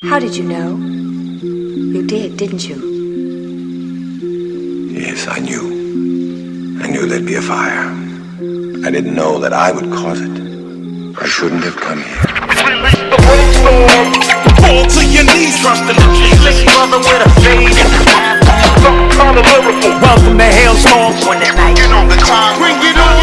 How did you know? You did, didn't you? Yes, I knew. I knew there'd be a fire. I didn't know that I would cause it. I shouldn't have come here. Release the brainstorm. Fall to your knees, trust in the Jesus. Brother with a fade. Kind of lyrical. Welcome to Hailstorm. When the night get on the time, bring it on.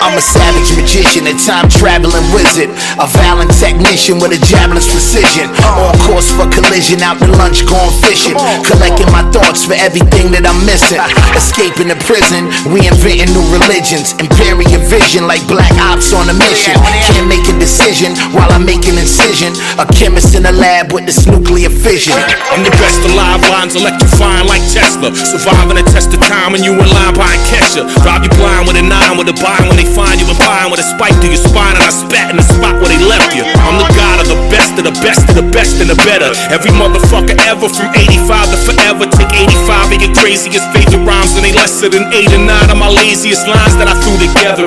I'm a savage magician, a time-traveling wizard, a violent technician with a javelin's precision. On course for collision, out to lunch, going fishing, collecting my thoughts for everything that I'm missing. Escaping the prison, reinventing new religions, impairing your vision like black ops on a mission. Can't make a decision while I'm making incision. A chemist in a lab with this nuclear fission. I'm the best alive, lines electrifying like Tesla. Surviving the test of time and you in line behind Kesha. Drive you blind with a 9 with a bind when they find you implying with a spike through your spine, and I spat in the spot where they left you. I'm the god of the best of the best of the best and the better. Every motherfucker ever from 85 to forever. Take 85 of your craziest favorite rhymes and they lesser than 8 and 9 of my laziest lines that I threw together.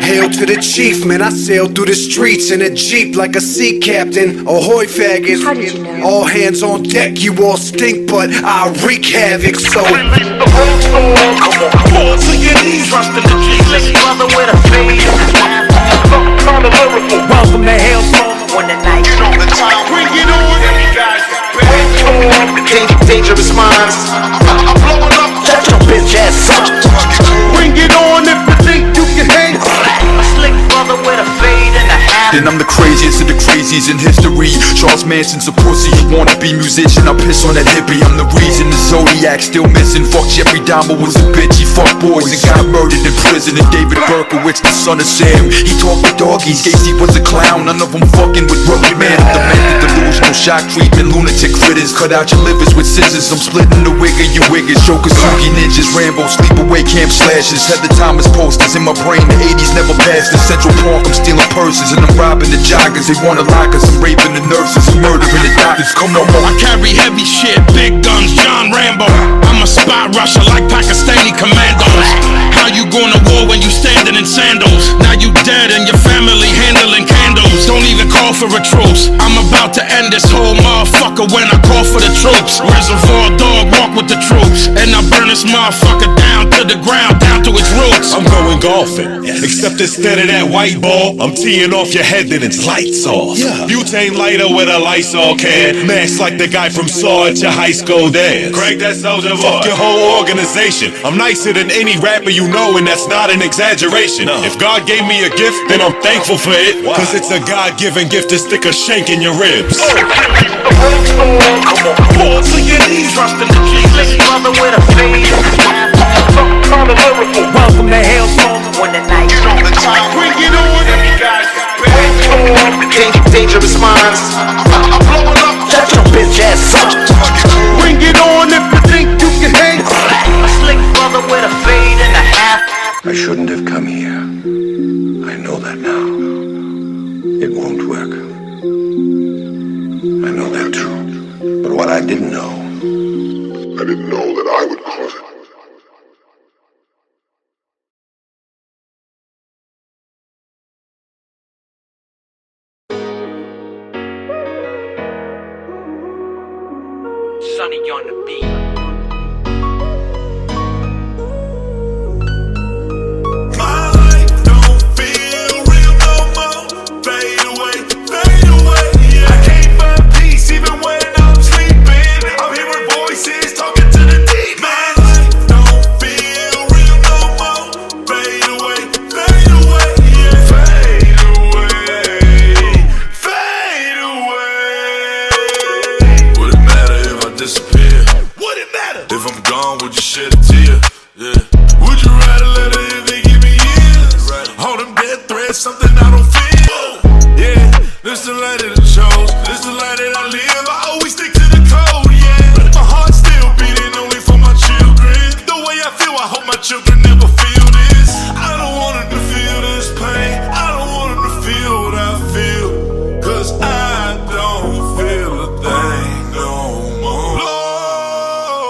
Hail to the chief, man, I sailed through the streets in a Jeep like a sea captain. Ahoy faggots. How did you know? All hands on deck, you all stink, but I wreak havoc, so Release the brainstorm. Come on, fall to your knees, trust in the Jesus. Brother with a fade. Kind of lyrical. Welcome to Hailstorm. When the night get on the time, bring it on. Every guy's brainstorm. Dangerous minds, I'm blowing up. shut your bitch ass up. Bring it on if you think you can hang. A slick brother with a fade and a half. Then I'm the craziest of the crazies in history. Charles Manson's a pussy, you wanna be musician, I piss on that hippie. I'm the reason the Zodiac still missing. Fuck Jeffrey Dahmer was a bitch, he fucked boys and got murdered in prison. And David Berkowitz, the son of Sam, he talked to doggies. Gacy was a clown, none of them fucking with Rookie Man. The method, delusional shock treatment, lunatic critters. Cut out your livers with scissors, I'm splitting the wig of you wiggers. Shokasugi ninjas, Rambo, sleepaway camp slashes. Heather Thomas posters in my brain, the 80s never passed. In Central Park, I'm stealing purses and I'm robbing the joggers. They wanna lock us, I'm raping the nurses and murdering the doctors. Come on, I carry heavy shit, big guns, John Rambo. I'm a spot rusher like Pakistani commandos. How you going to war when you standing in sandals? Now you dead and your family handling candles. Don't even call for a truce. I'm about to end this whole motherfucker when I call for the troops. Reservoir dog, walk with the troops. And I burn this motherfucker down to the ground, down to its roots. I'm going golfing, except instead of that white ball, I'm teeing off your head then it's lights off. Butane lighter with a Lysol can, mask like the guy from Saw at your high school dance. Craig that soldier boy. Fuck your whole organization. I'm nicer than any rapper you know, and that's not an exaggeration. If God gave me a gift, then I'm thankful for it, cause it's a God-given gift to stick a shank in your ribs. Come on, fall to your knees, trust in the Jesus. Brother with a fade. Kind of lyrical. Welcome to Hailstorm. When the night get on the time, bring it on. Every guy's brainstorm. Dangerous minds, I'm blowing up. shut your bitch ass up. Bring it on if you think you can hang. A slick brother with a fade and a half. I shouldn't have come here. I know that now. It won't work. I know that too. But what I didn't know, I didn't know that I would cause it. Sunny on the beat. My life don't feel real no more. Fade away, yeah. I can't find peace even when I'm sleeping. I'm hearing voices talking to the deep. My life don't feel real no more. Fade away, yeah. Fade away. Would it matter if I disappear? Would it matter if I'm gone? Would you shed a tear? Yeah. Would you write a letter if they give me years? All them death threats, something I don't feel. Yeah, this the life that I chose. This the life that I live. I always stick to the code. Yeah, my heart's still beating only for my children. The way I feel, I hope my children never feel this. I don't want them to feel this pain. I don't want them to feel what I feel, cause I don't feel a thing no more.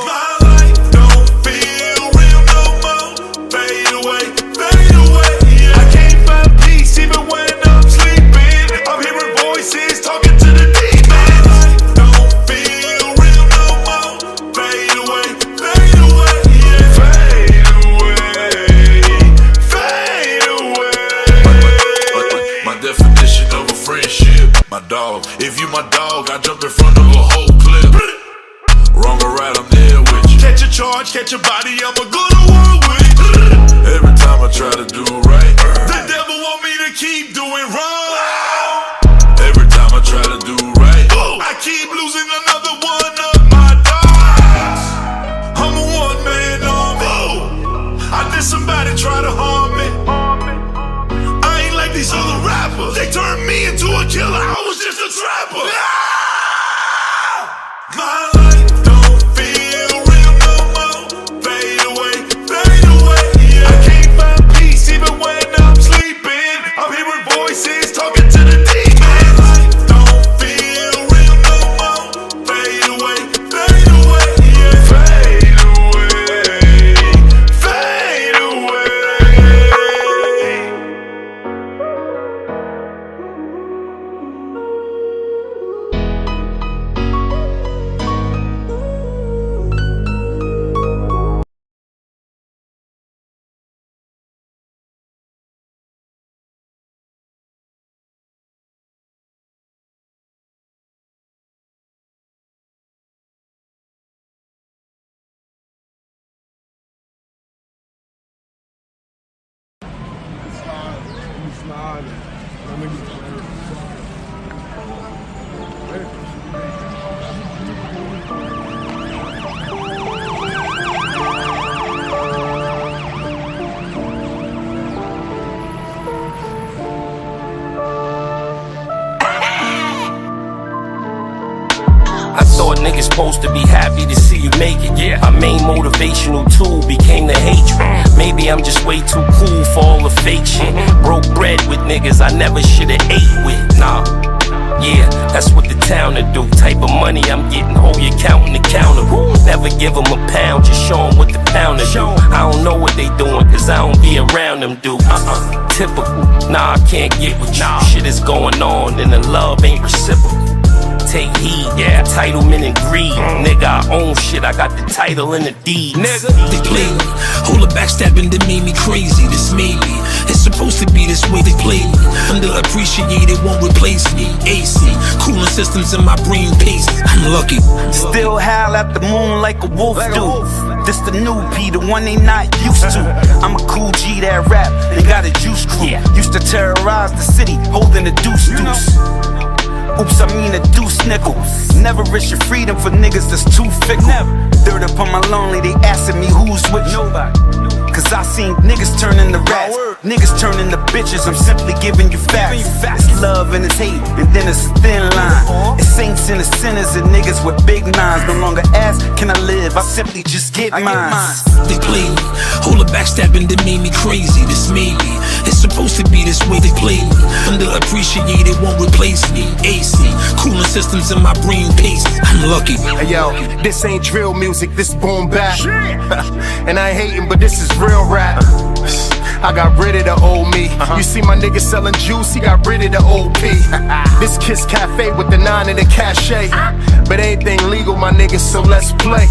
My life don't feel real no more. Fade away, yeah. I can't find peace even when I'm sleeping. I'm hearing voices a friendship. My dog, if you my dog, I jump in front of a whole clip. Wrong or right, I'm there with you. Catch a charge, catch a body, I'ma go to war with you. Every time I try to do right, the devil want me to keep doing wrong. Every time I try to do right, I keep losing another one of my dogs. I'm a one-man army. I did somebody try to harm me. I ain't like these other rappers. They turned me into a killer, I was just a trapper. My life don't feel real no more. Fade away, yeah. I can't find peace even when I'm sleeping. I'm hearing voices talking to the demons. My life don't feel real no more. Fade away, yeah. Fade away. I thought niggas supposed to be happy to see you make it. Yeah, my main motivational tool became the hatred. Maybe I'm just way too cool for all the fake shit. Broke bread with niggas I never shoulda ate with. Nah, yeah, that's what the towner do. Type of money I'm getting, hold your counting accountable. Never give them a pound, just show them what the pounder do. I don't know what they doing, cause I don't be around them dudes. Typical, nah, I can't get with you. Shit is going on and the love ain't reciprocal. Take heed, yeah, entitlement and greed. Nigga, I own shit, I got the title and the deeds. Nigga, they play me. All the backstabbing that made me crazy, this made me. It's supposed to be this way they play me. Underappreciated, won't replace me. AC, cooling systems in my brain pace. I'm lucky. Still howl at the moon like a wolf do. This the new P, the one they not used to. I'm a cool G that rap, they got a juice crew. Used to terrorize the city, holding a deuce. Oops, I mean a deuce nickel. Never risk your freedom for niggas that's too fickle. Dirt up on my lonely, they asking me who's with nobody. Cause I seen niggas turn into rats, niggas turn into bitches. I'm simply giving you facts. It's love and it's hate, and then it's a thin line. It's saints and it's sinners and niggas with big nines. No longer ask, can I live? I simply just get mine. They play me. All the backstabbing that made me crazy, this made me. It's supposed to be this way they play me. Underappreciated, won't replace me. AC, cooling systems in my brain pace. I'm lucky. Hey yo, this ain't drill music, this boom bap. And I ain't hating, but this is real rap. I got rid of the old me. You see my nigga selling juice, he got rid of the old P. This Kiss Cafe with the 9 and the cachet. But anything legal, my niggas, so let's play.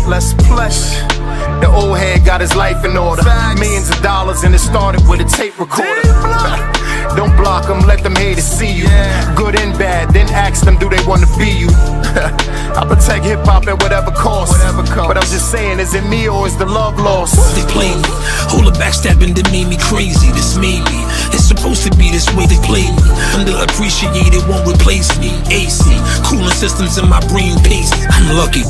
The old head got his life in order. Millions of dollars and it started with a tape recorder. Don't block them, let them haters see you. Good and bad, then ask them, do they wanna be you? I protect hip hop at whatever cost. But I'm just saying, is it me or is the love lost? They play me. All the backstabbing that made me crazy, this made me. It's supposed to be this way they play me. Underappreciated, won't replace me. AC, cooling systems in my brain pace. I'm lucky.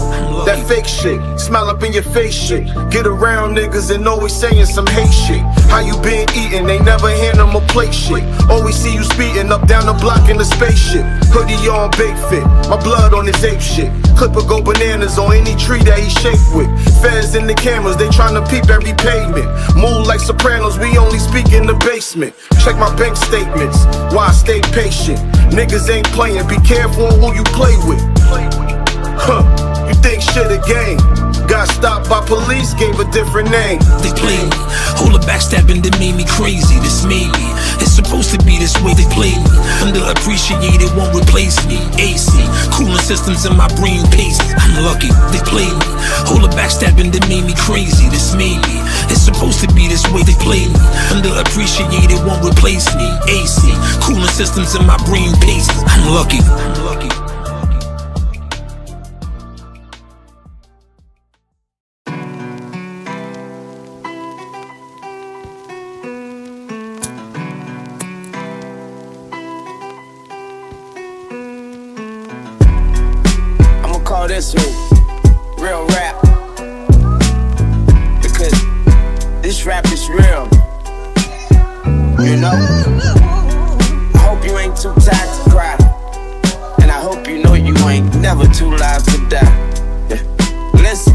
That fake shit, smile up in your face shit. Get around niggas and always saying some hate shit. How you been eating, they never hand them a plate shit. Always see you speeding up down the block in the spaceship. Hoodie on, big fit, my blood on his ape shit. Clipper go bananas on any tree that he shake with. Feds in the cameras, they tryna peep every pavement. Move like Sopranos, we only speak in the basement. Check my bank statements, why I stay patient. Niggas ain't playing, be careful on who you play with. You think shit a game? Got stopped by police, gave a different name. They play me. All the backstabbing that made me crazy, this made me. It's supposed to be this way they play me. Underappreciated, won't replace me. AC, cooling systems in my brain pieces. I'm lucky, they played me. All the backstabbing that made me crazy, this made me. It's supposed to be this way, they played me. Underappreciated won't replace me. AC, cooling systems in my brain pieces. I'm lucky. Call this one real rap, because this rap is real, you know. I hope you ain't too tired to cry, and I hope you know you ain't never too live to die. Listen,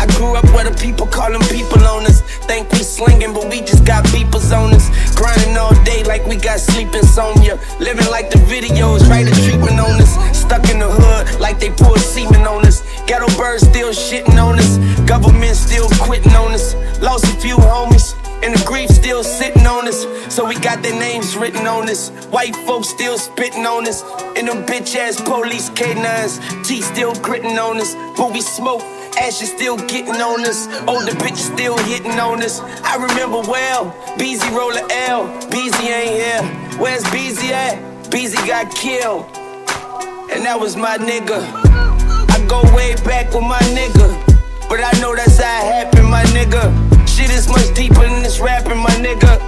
I grew up where the people calling people on us. Think we slinging, but we just got beepers on us. Grinding all day like we got sleep insomnia. Living like the videos, write a treatment on us. Stuck in the hood like they poured semen on us. Ghetto birds still shitting on us. Government still quitting on us. Lost a few homies, and the grief still sitting on us. So we got their names written on us. White folks still spitting on us. And them bitch ass police K9s, T still gritting on us. But we smoke, ashes still getting on us. Older bitches still hitting on us. I remember well, BZ roll a L, BZ ain't here. Where's BZ at? BZ got killed, and that was my nigga. I go way back with my nigga, but I know that's how it happened, my nigga. Shit is much deeper than this rapping, my nigga.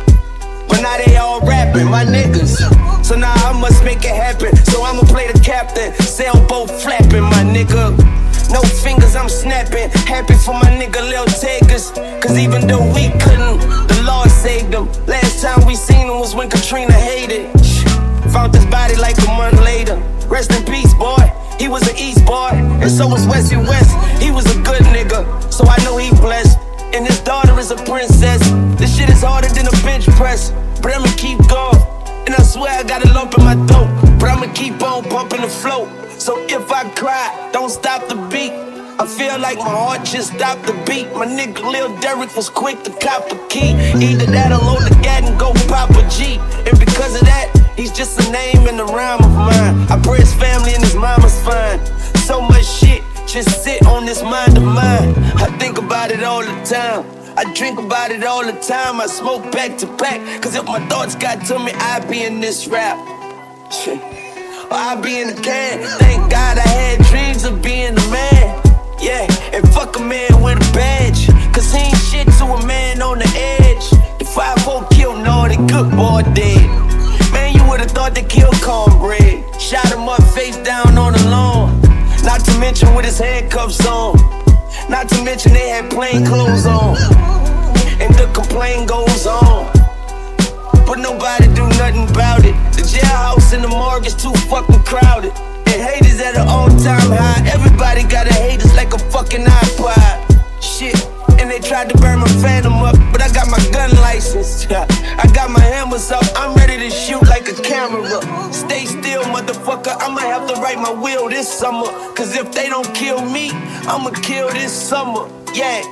But now they all rapping, my niggas. So now I must make it happen. So I'ma play the captain, sailboat flapping, my nigga. No fingers, I'm snapping. Happy for my nigga Lil Takers. Cause even though we couldn't, the Lord saved them. Last time we seen him was when Katrina hated. Found his body like a month later. Rest in peace, boy. He was an East boy, and so was Wesley West. He was a good nigga, so I know he blessed. And his daughter is a princess. This shit is harder than a bench press, but I'ma keep going. And I swear I got a lump in my throat, but I'ma keep on pumping the flow. So if I cry, don't stop the beat. I feel like my heart just stopped the beat. My nigga Lil Derek was quick to cop a key. Either that or load the gat and go pop a G. And because of that, he's just a name in the rhyme of mine. I pray his family and his mama's fine. So much shit just sit on this mind of mine. I think about it all the time. I drink about it all the time. I smoke back to back. Cause if my thoughts got to me, I'd be in this rap. Shit. Or I'd be in the can. Thank God I had dreams of being a man. Yeah, and fuck a man with a badge. Cause he ain't shit to a man on the edge. The 5-4 killed Naughty, good boy dead. Man, you would've thought they killed Cornbread. Shot him up face down on the lawn. Not to mention with his handcuffs on. Not to mention they had plain clothes on. And the complaint goes on, but nobody do nothing about it. The jailhouse and the morgue is too fucking crowded. And haters at an all-time high. Everybody got a haters like a fucking iPod. Shit, and they tried to burn my Phantom up, but I got my gun license. I got my hammers up, I'm ready to shoot like a camera. Stay still, motherfucker, I'ma have to write my will this summer. Cause if they don't kill me, I'ma kill this summer, yeah.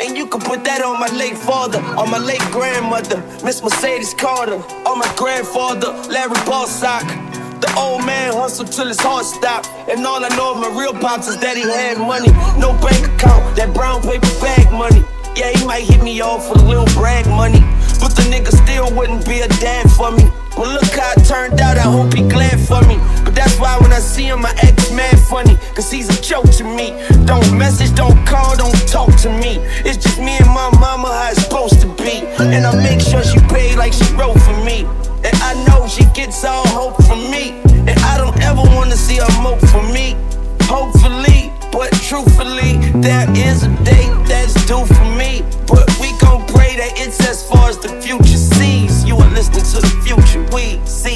And you can put that on my late father, on my late grandmother, Miss Mercedes Carter, on my grandfather, Larry Ballsock. The old man hustled till his heart stopped. And all I know of my real pops is that he had money. No bank account, that brown paper bag money. Yeah, he might hit me off for a little brag money, but the nigga still wouldn't be a dad for me. Well, look how it turned out, I hope he glad for me. But that's why when I see him, I act mad funny. Cause he's a joke to me. Don't message, don't call, don't talk to me. It's just me and my mama, how it's supposed to be. And I make sure she paid like she wrote for me. And I know she gets all hope from me. And I don't ever wanna see her mope for me. Hopefully, but truthfully, there is a date that's due for me. But we gon' pray that it's as far as the future sees. You are listening to the future, we see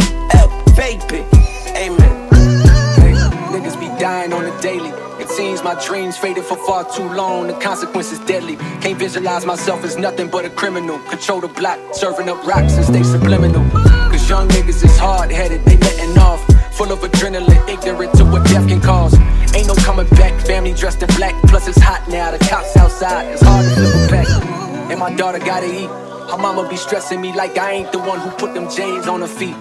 baby. Amen. Hey, niggas be dying on the daily. It seems my dreams faded for far too long. The consequences deadly. Can't visualize myself as nothing but a criminal. Control the block, serving up rocks and stay subliminal. Cause young niggas is hard-headed, they letting off. Full of adrenaline, ignorant to what death can cause. Ain't no coming back, family dressed in black. Plus it's hot now, the cops outside. It's hard to flip a pack. And my daughter gotta eat. Her mama be stressing me like I ain't the one who put them J's on her feet.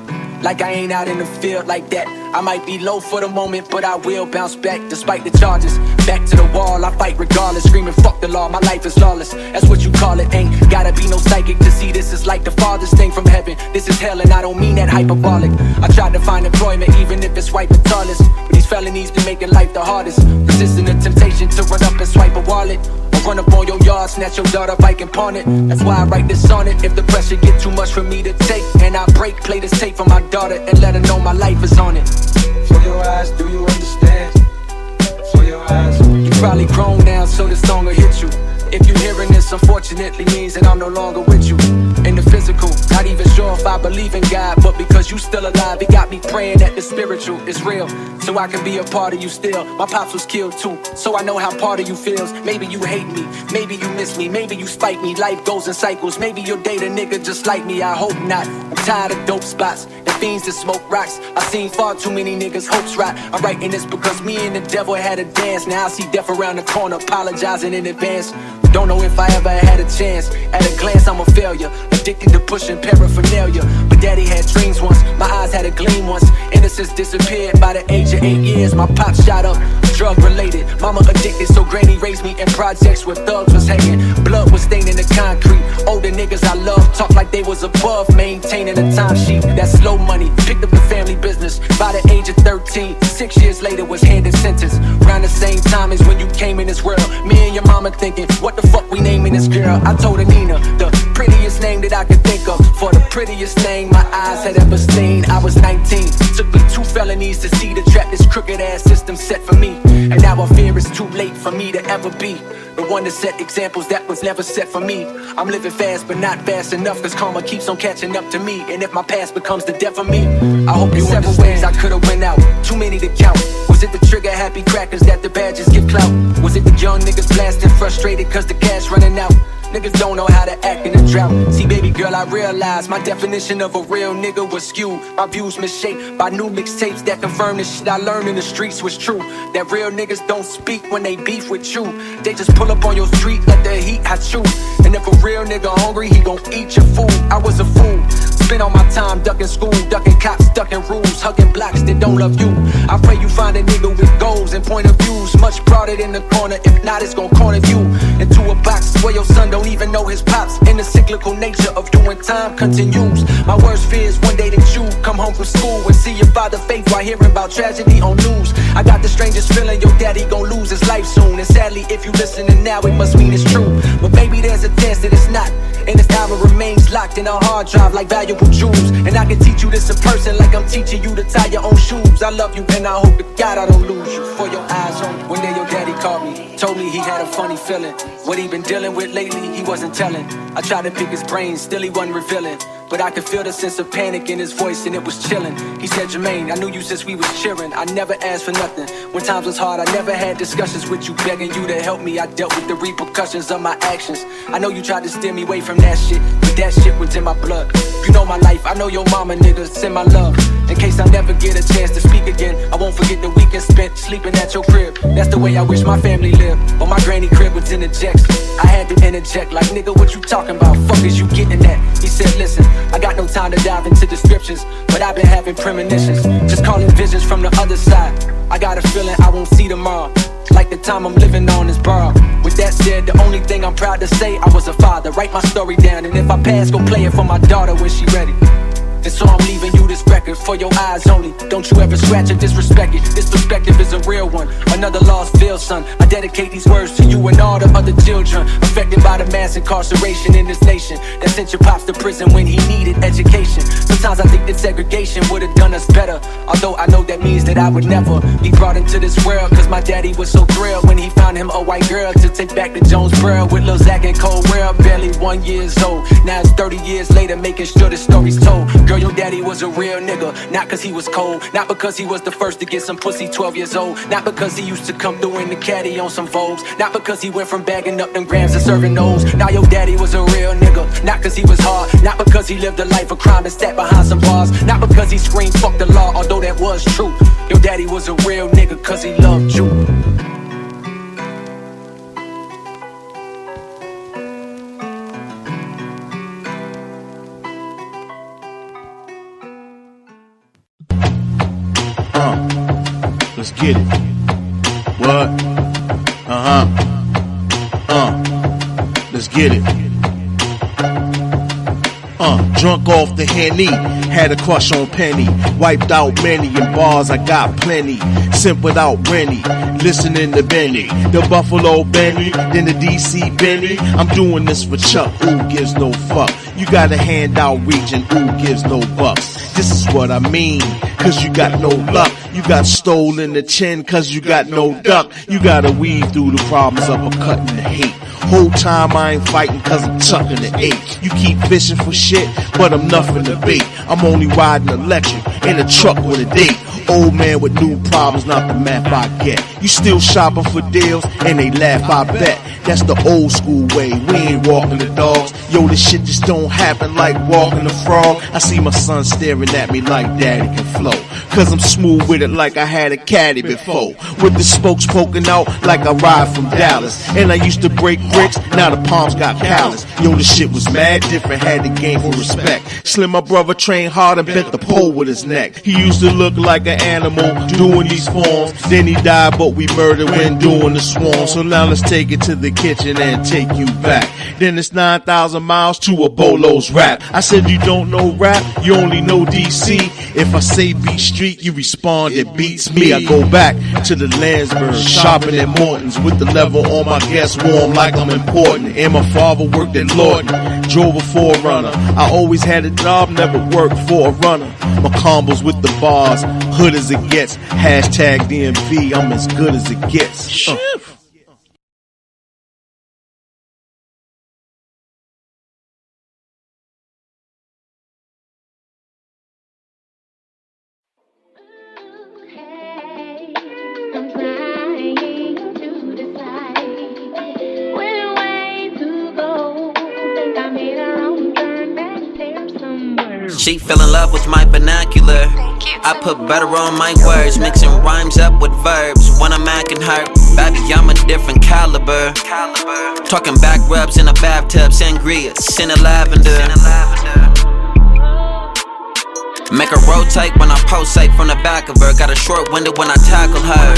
like I ain't out in the field like that. I might be low for the moment, but I will bounce back despite the charges. Back to the wall, I fight regardless, screaming fuck the law, my life is lawless. That's what you call it, ain't gotta be no psychic to see this is like the farthest thing from heaven. This is hell and I don't mean that hyperbolic. I tried to find employment even if it's white regardless, but these felonies be making life the hardest. Resisting the temptation to run up and swipe a wallet, or run up on your yard, snatch your daughter bike and pawn it. That's why I write this on it. If the pressure get too much for me to take, and I break, play this tape for my daughter and let her know my life is on it. For your eyes, do you understand? For your eyes. You probably grown now, so this song will hit you. If you hearing this, unfortunately means that I'm no longer with you. In the physical, not even sure if I believe in God, but because you still alive, it got me praying that the spiritual is real, so I can be a part of you still. My pops was killed too, so I know how part of you feels. Maybe you hate me, maybe you miss me, maybe you spite me. Life goes in cycles, maybe you'll date a nigga just like me. I hope not. I'm tired of dope spots and fiends that smoke rocks. I've seen far too many niggas' hopes rot. I'm writing this because me and the devil had a dance. Now I see death around the corner, apologizing in advance. Don't know if I ever had a chance. At a glance, I'm a failure, addicted to pushing paraphernalia. But daddy had dreams once, my eyes had a gleam once. Innocence disappeared by the age of 8 years. My pop shot up, drug related. Mama addicted, so granny raised me in projects where thugs was hanging. Blood was staining the concrete. Older niggas I love talk like they was above maintaining a time sheet. That's slow money, picked up the family business. By the age of 13, 6 years later was handed sentence. Around the same time as when you came in this world. Me and your mama thinking, what the fuck we naming this girl? I told her Nina, the prettiest name that I could think of. For the prettiest name my eyes had ever seen. I was 19, took me 2 felonies to see the trap this crooked ass system set for me. And now I fear it's too late for me to ever be the one to set examples that was never set for me. I'm living fast but not fast enough, cause karma keeps on catching up to me. And if my past becomes the death of me, I hope you several ways I could've went out, too many to count. Was it the trigger happy crackers that the badges give clout? Was it the young niggas blasting frustrated cause the cash running out? Niggas don't know how to act in a drought. See baby girl, I realized my definition of a real nigga was skewed. My views misshaped by new mixtapes that confirm the shit I learned in the streets was true. That real niggas don't speak when they beef with you. They just pull up on your street, let the heat hot you. And if a real nigga hungry, he gon' eat your food. I was a fool, spent all my time ducking school, ducking cops, ducking rules, hugging blocks that don't love you. I pray you find a nigga with goals and point of views much broader than the corner. If not, it's gon' corner you into a box where your son don't even know his pops. And the cyclical nature of doing time continues. My worst fear is one day that you come home from school and see your father fake while hearing about tragedy on news. I got the strangest feeling your daddy gon' lose his life soon. And sadly, if you listening now, it must mean it's true. But maybe there's a chance that it's not, and this album remains locked in a hard drive like valuable jewels. And I can teach you this in person like I'm teaching you to tie your own shoes. I love you and I hope to God I don't lose you. For your eyes on me. One day your daddy called me, told me he had a funny feeling. What he been dealing with lately, he wasn't telling. I tried to pick his brain, still he wasn't revealing. But I could feel the sense of panic in his voice and it was chilling. He said, Jermaine, I knew you since we was cheering. I never asked for nothing. When times was hard, I never had discussions with you, begging you to help me. I dealt with the repercussions of my actions. I know you tried to steer me away from that shit, but that shit was in my blood. You know my life, I know your mama, nigga, send my love. In case I never get a chance to speak again, I won't forget the weekend spent sleeping at your crib. That's the way I wish my family lived, but my granny crib was in the jacks. I had to interject like, nigga, what you talking about? Fuck is you getting at? He said, listen, I got no time to dive into descriptions, but I've been having premonitions, just calling visions from the other side. I got a feeling I won't see tomorrow, like the time I'm living on is borrowed. With that said, the only thing I'm proud to say, I was a father. Write my story down, and if I pass, go play it for my daughter when she ready. And so I'm leaving you this record for your eyes only. Don't you ever scratch or disrespect it. This perspective is a real one. Another lost veil, son. I dedicate these words to you and all the other children affected by the mass incarceration in this nation that sent your pops to prison when he needed education. Sometimes I think that segregation would have done us better, although I know that means that I would never be brought into this world. Cause my daddy was so thrilled when he found him a white girl to take back to Jonesboro with Lil Zach and Cole World, barely 1 year old. Now it's 30 years later, making sure the story's told. Girl, your daddy was a real nigga, not cause he was cold, not because he was the first to get some pussy 12 years old, not because he used to come through in the caddy on some Vogues, not because he went from bagging up them grams to serving those. Now your daddy was a real nigga, not cause he was hard, not because he lived a life of crime and sat behind some bars, not because he screamed fuck the law, although that was true. Your daddy was a real nigga cause he loved you. Let's get it. What? Let's get it. Drunk off the Henny, had a crush on Penny. Wiped out many in bars, I got plenty. Simp without Rennie, listening to Benny. The Buffalo Benny, then the DC Benny. I'm doing this for Chuck, who gives no fuck. You got a hand out reaching, who gives no bucks. This is what I mean, cause you got no luck. You got stole in the chin, cause you got no duck. You gotta weave through the problems, uppercutting the hate. Whole time I ain't fighting cause I'm tucking the 8. You keep fishing for shit, but I'm nothing to bait. I'm only riding electric in a truck with a date. Old man with new problems, not the map I get. You still shopping for deals, and they laugh, I bet. That's the old school way, we ain't walking the dogs. Yo, this shit just don't happen like walking the frog. I see my son staring at me like daddy can flow. Cause I'm smooth with it like I had a caddy before. With the spokes poking out like I ride from Dallas. And I used to break bricks, now the palms got callous. Yo, this shit was mad different, had to gain for respect. Slim, my brother, trained hard and bent the pole with his neck. He used to look like an animal doing these forms. Then he died, but we murdered when doing the swarm. So now let's take it to the kitchen and take you back. Then it's 9,000 miles to a Bolo's rap. I said you don't know rap, you only know DC. If I say beat street, you respond, it beats me. I go back to the Landsberg, shopping at Morton's with the level on my gas warm like I'm important. And my father worked at Lawton, drove a 4Runner. I always had a job, never worked for a runner. My combos with the bars, hood as it gets. Hashtag DMV, I'm as good as it gets. She fell in love with my vernacular. I put butter on my words, mixing rhymes up with verbs. When I'm acting hurt, baby, I'm a different caliber. Talking back rubs in a bathtub, sangria, scent of lavender. Make her rotate when I pulsate from the back of her. Got a short window when I tackle her.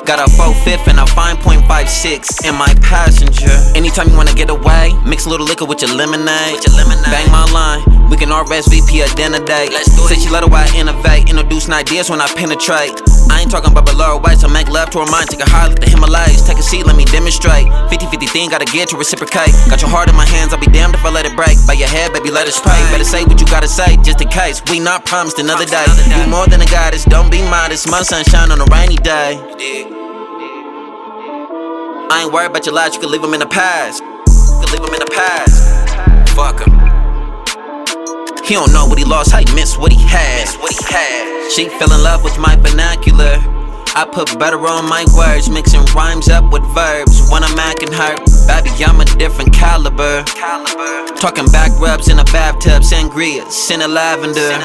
Got a 4/5 and a fine .56 in my passenger. Anytime you wanna get away, mix a little liquor with your lemonade. Bang my line, we can RSVP a dinner date. Say she let her why I innovate, introducing ideas when I penetrate. I ain't talking about below white, so make love to her mind. Take a high like the Himalayas, take a seat, let me demonstrate. 50-50 thing, gotta get to reciprocate. Got your heart in my hands, I'll be damned if I let it break. By your head, baby, let us pray. Better say what you gotta say, just in case. We not promised another day. You more than a goddess, don't be modest. Smell sunshine on a rainy day. I ain't worried about your lies, you can leave them in the past. Fuck him. He don't know what he lost, how he missed what he had. She fell in love with my vernacular. I put butter on my words, mixing rhymes up with verbs. When I'm acting hurt, baby, I'm a different caliber. Talking back rubs in a bathtub, sangria, scent of lavender.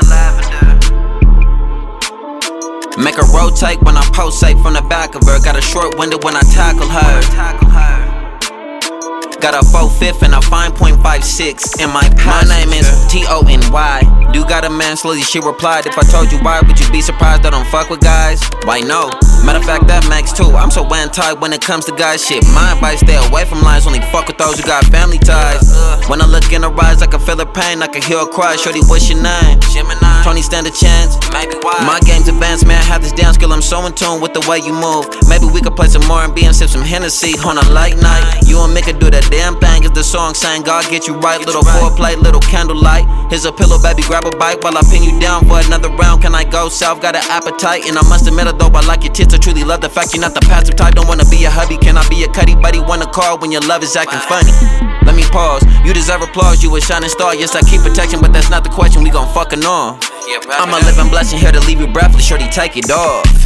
Make her rotate when I pulsate from the back of her. Got a short window when I tackle her. Got a 4/5 and a fine .56 in my passenger. My name is Tony. Do got a man slowly, she replied. If I told you why, would you be surprised I don't fuck with guys? Why no? Matter of fact, that makes two. I'm so anti when it comes to guys shit. My advice, stay away from lies, only fuck with those who got family ties. When I look in her eyes, I can feel her pain, I can hear her cry. Shorty, what's your name? Tony, stand a chance? Maybe why? My game's advanced, man, I have this damn skill. I'm so in tune with the way you move. Maybe we could play some R&B and sip some Hennessy on a late night. You and me could do that damn thing, is the song saying God get you right. Little foreplay, little candlelight. Here's a pillow, baby, grab a bite while I pin you down for another round. Can I go south? Got an appetite, and I must admit it though, I like your tits. I truly love the fact you're not the passive type. Don't wanna be a hubby, can I be a cutty buddy? Wanna call when your love is acting funny. Let me pause, you deserve applause, you a shining star. Yes, I keep protection, but that's not the question, we gon' fucking on. I'm a living blessing here to leave you breathless, shorty, take it off.